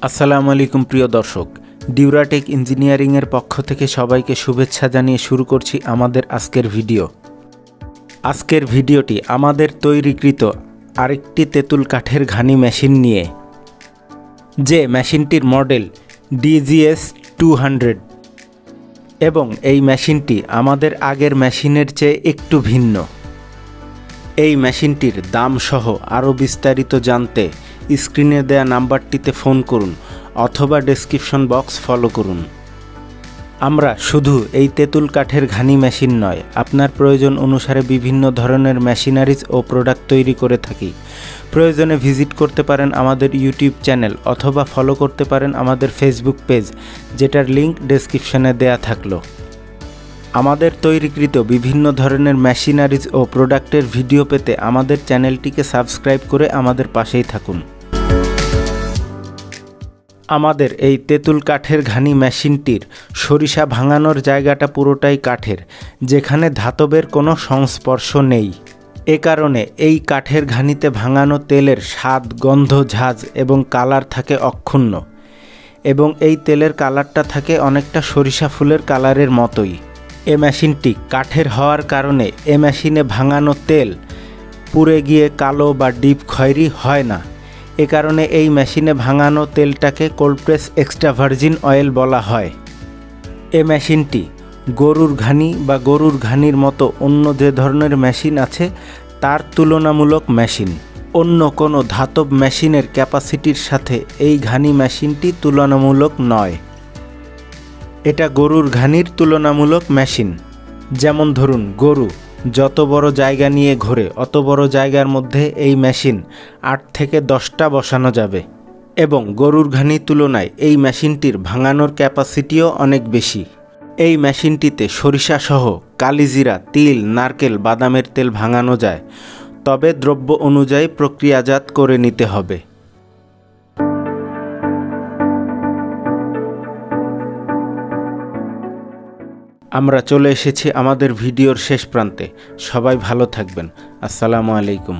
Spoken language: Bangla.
আসসালামু আলাইকুম প্রিয় দর্শক, ডিউরাটেক ইঞ্জিনিয়ারিংয়ের পক্ষ থেকে সবাইকে শুভেচ্ছা জানিয়ে শুরু করছি আমাদের আজকের ভিডিও। আজকের ভিডিওটি আমাদের তৈরিকৃত আরেকটি তেঁতুল কাঠের ঘানি মেশিন নিয়ে, যে মেশিনটির মডেল DGS 200 এবং এই মেশিনটি আমাদের আগের মেশিনের চেয়ে একটু ভিন্ন। এই মেশিনটির দাম সহ আরও বিস্তারিত জানতে স্ক্রিনে দেয়া নাম্বারটিতে ফোন করুন অথবা ডেসক্রিপশন বক্স ফলো করুন। আমরা শুধু এই তেঁতুল কাঠের ঘানি মেশিন নয়, আপনার প্রয়োজন অনুসারে বিভিন্ন ধরনের মেশিনারিজ ও প্রোডাক্ট তৈরি করে থাকি। প্রয়োজনে ভিজিট করতে পারেন আমাদের ইউটিউব চ্যানেল অথবা ফলো করতে পারেন আমাদের ফেসবুক পেজ, যেটার লিঙ্ক ডেসক্রিপশনে দেয়া থাকলো। আমাদের তৈরিকৃত বিভিন্ন ধরনের মেশিনারিজ ও প্রোডাক্টের ভিডিও পেতে আমাদের চ্যানেলটিকে সাবস্ক্রাইব করে আমাদের পাশেই থাকুন। আমাদের এই তেঁতুল কাঠের ঘানি মেশিনটির সরিষা ভাঙানোর জায়গাটা পুরোটাই কাঠের, যেখানে ধাতবের কোনো সংস্পর্শ নেই। এ কারণে এই কাঠের ঘানিতে ভাঙানো তেলের স্বাদ, গন্ধ, ঝাঁজ এবং কালার থাকে অক্ষুণ্ণ, এবং এই তেলের কালারটা থাকে অনেকটা সরিষা ফুলের কালারের মতোই। এ মেশিনটি কাঠের হওয়ার কারণে এ মেশিনে ভাঙানো তেল পুড়ে গিয়ে কালো বা ডিপ খয়েরি হয় না। এ কারণে এই মেশিনে ভাঙানো তেলটাকে cold press extra virgin oil বলা হয়। এ মেশিনটি গরুর ঘানি বা গরুর ঘানির মতো অন্য যে ধরনের মেশিন আছে তার তুলনামূলক মেশিন। অন্য কোনো ধাতব মেশিনের ক্যাপাসিটির সাথে এই ঘানি মেশিনটি তুলনামূলক নয়। এটা গরুর ঘানির তুলনামূলক মেশিন। যেমন ধরুন, গরু যত বড় জায়গা নিয়ে ঘোরে অত বড় জায়গার মধ্যে এই মেশিন 8 থেকে 10টা বসানো যাবে, এবং গরুর ঘানির তুলনায় এই মেশিনটির ভাঙানোর ক্যাপাসিটিও অনেক বেশি। এই মেশিনটিতে সরিষা সহ কালিজিরা, তিল, নারকেল, বাদামের তেল ভাঙানো যায়, তবে দ্রব্য অনুযায়ী প্রক্রিয়াজাত করে নিতে হবে। আমরা চলে এসেছি আমাদের ভিডিওর শেষ প্রান্তে। সবাই ভালো থাকবেন। আসসালামু আলাইকুম।